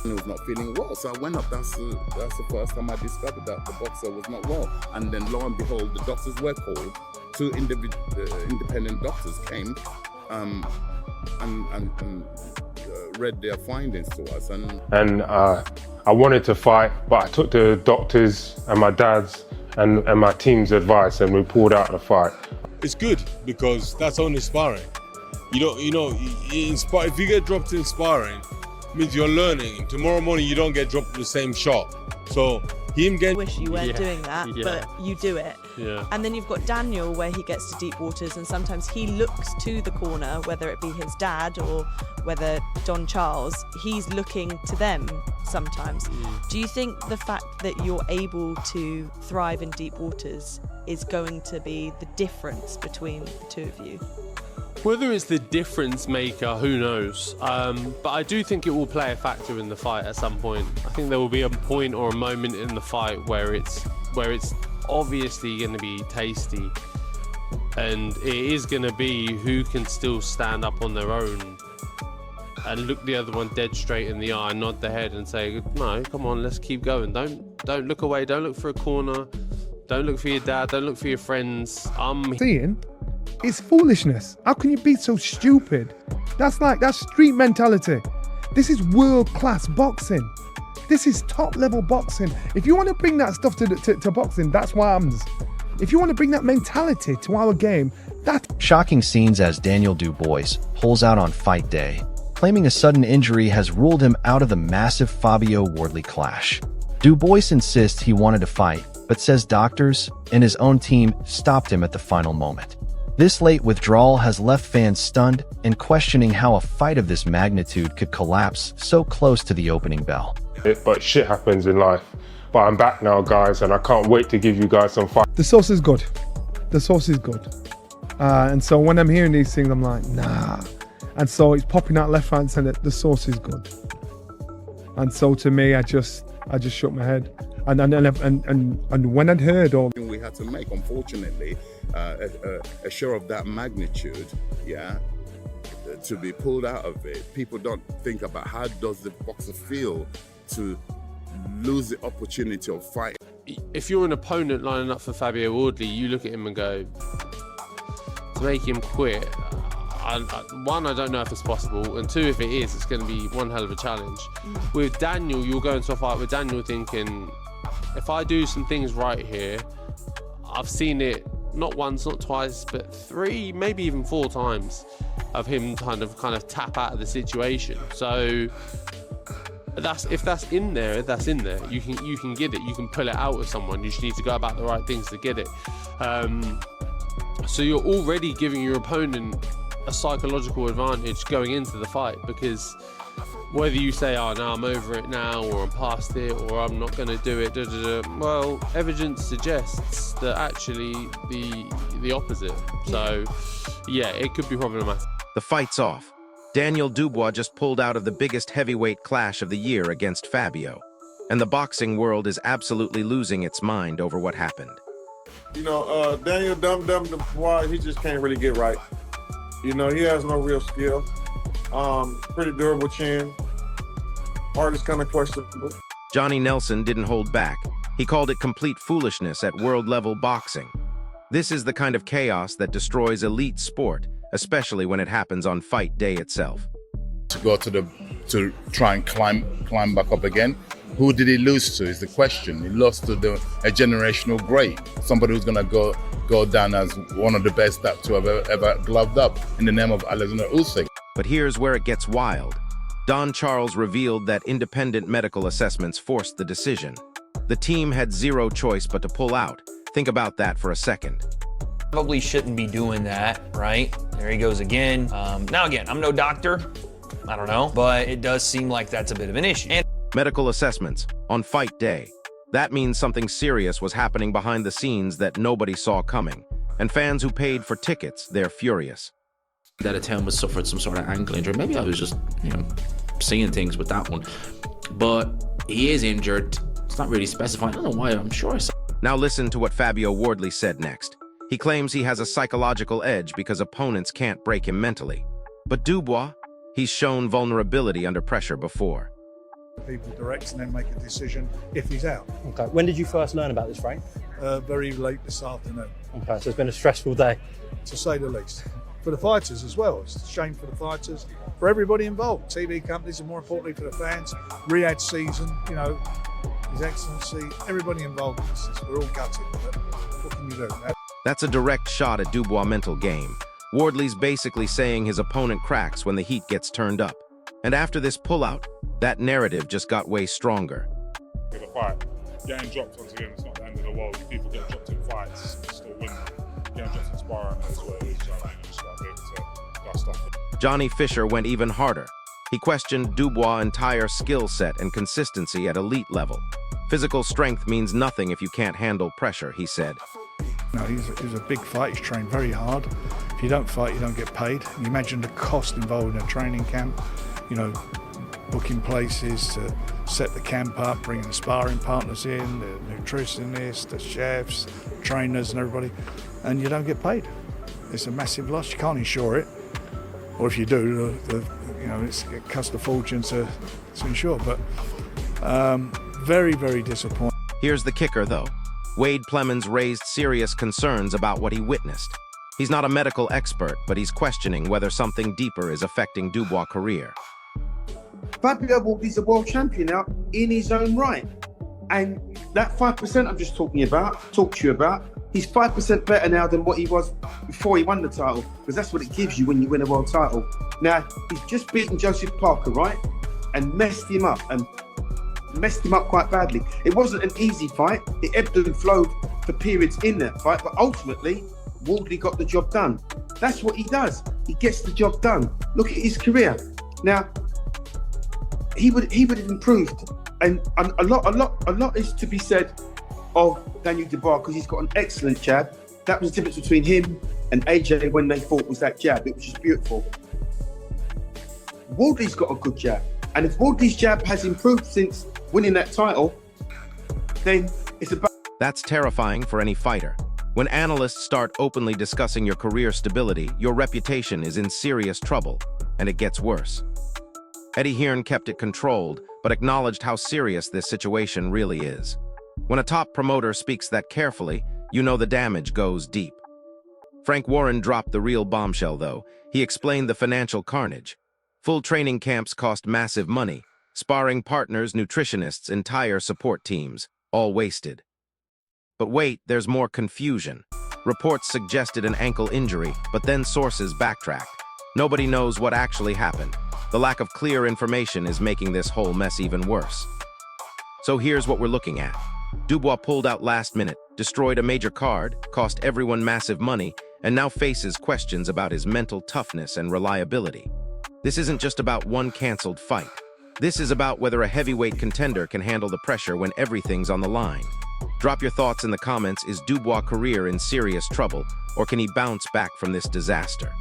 He was not feeling well, so I went up. That's the first time I discovered that the boxer was not well. And then lo and behold, the doctors were called. Two independent doctors came and read their findings to us. And I wanted to fight, but I took the doctors and my dad's and my team's advice, and we pulled out the fight. It's good because that's only sparring. If you get dropped in sparring, it means you're learning. Tomorrow morning you don't get dropped in the same shot. So him getting... I wish you weren't doing that, but you do it. Yeah. And then you've got Daniel, where he gets to deep waters, and sometimes he looks to the corner, whether it be his dad or whether Don Charles, he's looking to them sometimes. Do you think the fact that you're able to thrive in deep waters is going to be the difference between the two of you? Whether it's the difference maker, who knows? But I do think it will play a factor in the fight at some point. I think there will be a point or a moment in the fight where it's obviously going to be tasty, and it is going to be who can still stand up on their own and look the other one dead straight in the eye, nod the head, and say, "No, come on, let's keep going. Don't look away. Don't look for a corner. Don't look for your dad. Don't look for your friends." Seeing. It's foolishness. How can you be so stupid? That's street mentality. This is world-class boxing. This is top-level boxing. If you want to bring that stuff to boxing, that's what happens. If you want to bring that mentality to our game, that's... Shocking scenes as Daniel Dubois pulls out on fight day, claiming a sudden injury has ruled him out of the massive Fabio Wardley clash. Dubois insists he wanted to fight, but says doctors and his own team stopped him at the final moment. This late withdrawal has left fans stunned and questioning how a fight of this magnitude could collapse so close to the opening bell. But shit happens in life. But I'm back now, guys, and I can't wait to give you guys some fight. The sauce is good. The sauce is good. And so when I'm hearing these things, I'm like, nah. And so it's popping out left, right, and center. The sauce is good. And so to me, I just shook my head. And when I'd heard all... We had to make, unfortunately, a show of that magnitude, to be pulled out of it. People don't think about how does the boxer feel to lose the opportunity of fighting. If you're an opponent lining up for Fabio Wardley, you look at him and go, to make him quit, one, I don't know if it's possible, and two, if it is, it's going to be one hell of a challenge. With Daniel, you'll go into a fight with Daniel thinking, if I do some things right here, I've seen it not once, not twice, but 3, maybe even 4 times of him kind of tap out of the situation. So if that's in there, that's in there. You can get it. You can pull it out with someone. You just need to go about the right things to get it. So you're already giving your opponent a psychological advantage going into the fight, because whether you say, oh no, I'm over it now, or I'm past it, or I'm not going to do it, well, evidence suggests that actually the opposite. So yeah, it could be problematic. The fight's off. Daniel Dubois just pulled out of the biggest heavyweight clash of the year against Fabio, and the boxing world is absolutely losing its mind over what happened. Daniel Dubois, he just can't really get right. He has no real skill. Pretty durable chin. Heart is kind of questionable. Johnny Nelson didn't hold back. He called it complete foolishness at world-level boxing. This is the kind of chaos that destroys elite sport, especially when it happens on fight day itself. To go to try and climb back up again. Who did he lose to is the question. He lost to a generational great, somebody who's going to go down as one of the best to have ever gloved up in the name of Alexander Usyk. But here's where it gets wild. Don Charles revealed that independent medical assessments forced the decision. The team had zero choice but to pull out. Think about that for a second. Probably shouldn't be doing that, right? There he goes again. Now again, I'm no doctor, I don't know, but it does seem like that's a bit of an issue. And medical assessments on fight day. That means something serious was happening behind the scenes that nobody saw coming. And fans who paid for tickets, they're furious. That Attell was suffered some sort of ankle injury. Maybe I was just, seeing things with that one. But he is injured. It's not really specified. I don't know why. I'm sure I saw. Now listen to what Fabio Wardley said next. He claims he has a psychological edge because opponents can't break him mentally. But Dubois, he's shown vulnerability under pressure before. People direct and then make a decision if he's out. Okay. When did you first learn about this, Frank? Very late this afternoon, Okay, so it's been a stressful day. to say the least. For the fighters as well. It's a shame for the fighters, for everybody involved, TV companies, and more importantly for the fans. Riyadh season, you know, His Excellency, everybody involved in this. We're all gutted, but what can you do? That's a direct shot at Dubois' mental game. Wardley's basically saying his opponent cracks when the heat gets turned up. And after this pullout, that narrative just got way stronger. For the fight, getting dropped once again, it's not the end of the world. People get dropped in fights, still win. Getting dropped in sparring, that's what it is. Just gotta be able to dust off. Johnny Fisher went even harder. He questioned Dubois' entire skill set and consistency at elite level. Physical strength means nothing if you can't handle pressure, he said. No, he's a big fight. He's trained very hard. If you don't fight, you don't get paid. You imagine the cost involved in a training camp, you know, booking places to set the camp up, bringing the sparring partners in, the nutritionists, the chefs, trainers and everybody, and you don't get paid. It's a massive loss. You can't insure it. Or if you do, you know, it costs a fortune to insure. But very, very disappointing. Here's the kicker, though. Wade Plemons raised serious concerns about what he witnessed. He's not a medical expert, but he's questioning whether something deeper is affecting Dubois' career. Fabio Wardley's a world champion now in his own right. And that 5% I'm just talked to you about, he's 5% better now than what he was before he won the title, because that's what it gives you when you win a world title. Now, he's just beaten Joseph Parker, right? And messed him up quite badly. It wasn't an easy fight. It ebbed and flowed for periods in that fight, but ultimately, Wardley got the job done. That's what he does. He gets the job done. Look at his career. Now, he would have improved, and a lot is to be said of Daniel Dubois, because he's got an excellent jab. That was the difference between him and AJ when they fought, was that jab. It was just beautiful. Wardley's got a good jab, and if Wardley's jab has improved since winning that title, then it's about... That's terrifying for any fighter. When analysts start openly discussing your career stability, your reputation is in serious trouble, and it gets worse. Eddie Hearn kept it controlled, but acknowledged how serious this situation really is. When a top promoter speaks that carefully, you know the damage goes deep. Frank Warren dropped the real bombshell, though. He explained the financial carnage. Full training camps cost massive money. Sparring partners, nutritionists, entire support teams, all wasted. But wait, there's more confusion. Reports suggested an ankle injury, but then sources backtracked. Nobody knows what actually happened. The lack of clear information is making this whole mess even worse. So here's what we're looking at. Dubois pulled out last minute, destroyed a major card, cost everyone massive money, and now faces questions about his mental toughness and reliability. This isn't just about one canceled fight. This is about whether a heavyweight contender can handle the pressure when everything's on the line. Drop your thoughts in the comments. Is Dubois' career in serious trouble, or can he bounce back from this disaster?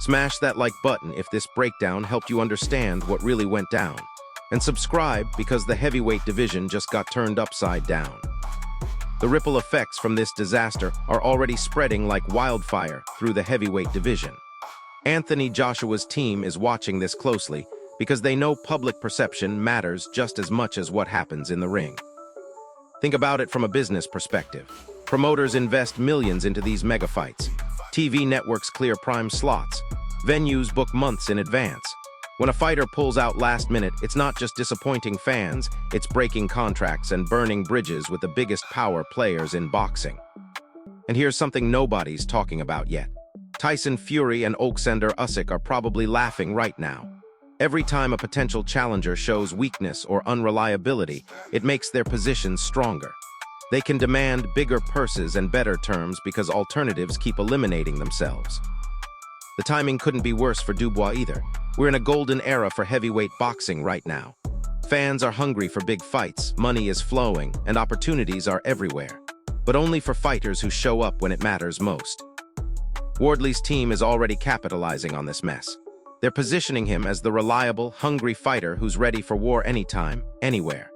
Smash that like button if this breakdown helped you understand what really went down. And subscribe because the heavyweight division just got turned upside down. The ripple effects from this disaster are already spreading like wildfire through the heavyweight division. Anthony Joshua's team is watching this closely because they know public perception matters just as much as what happens in the ring. Think about it from a business perspective. Promoters invest millions into these mega fights. TV networks clear prime slots. Venues book months in advance. When a fighter pulls out last minute, it's not just disappointing fans, it's breaking contracts and burning bridges with the biggest power players in boxing. And here's something nobody's talking about yet. Tyson Fury and Oleksandr Usyk are probably laughing right now. Every time a potential challenger shows weakness or unreliability, it makes their position stronger. They can demand bigger purses and better terms because alternatives keep eliminating themselves. The timing couldn't be worse for Dubois either. We're in a golden era for heavyweight boxing right now. Fans are hungry for big fights, money is flowing, and opportunities are everywhere. But only for fighters who show up when it matters most. Wardley's team is already capitalizing on this mess. They're positioning him as the reliable, hungry fighter who's ready for war anytime, anywhere.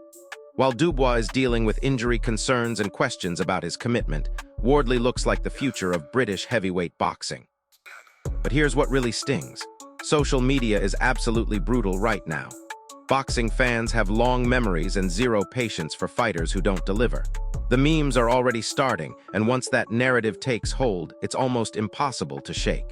While Dubois is dealing with injury concerns and questions about his commitment, Wardley looks like the future of British heavyweight boxing. But here's what really stings. Social media is absolutely brutal right now. Boxing fans have long memories and zero patience for fighters who don't deliver. The memes are already starting, and once that narrative takes hold, it's almost impossible to shake.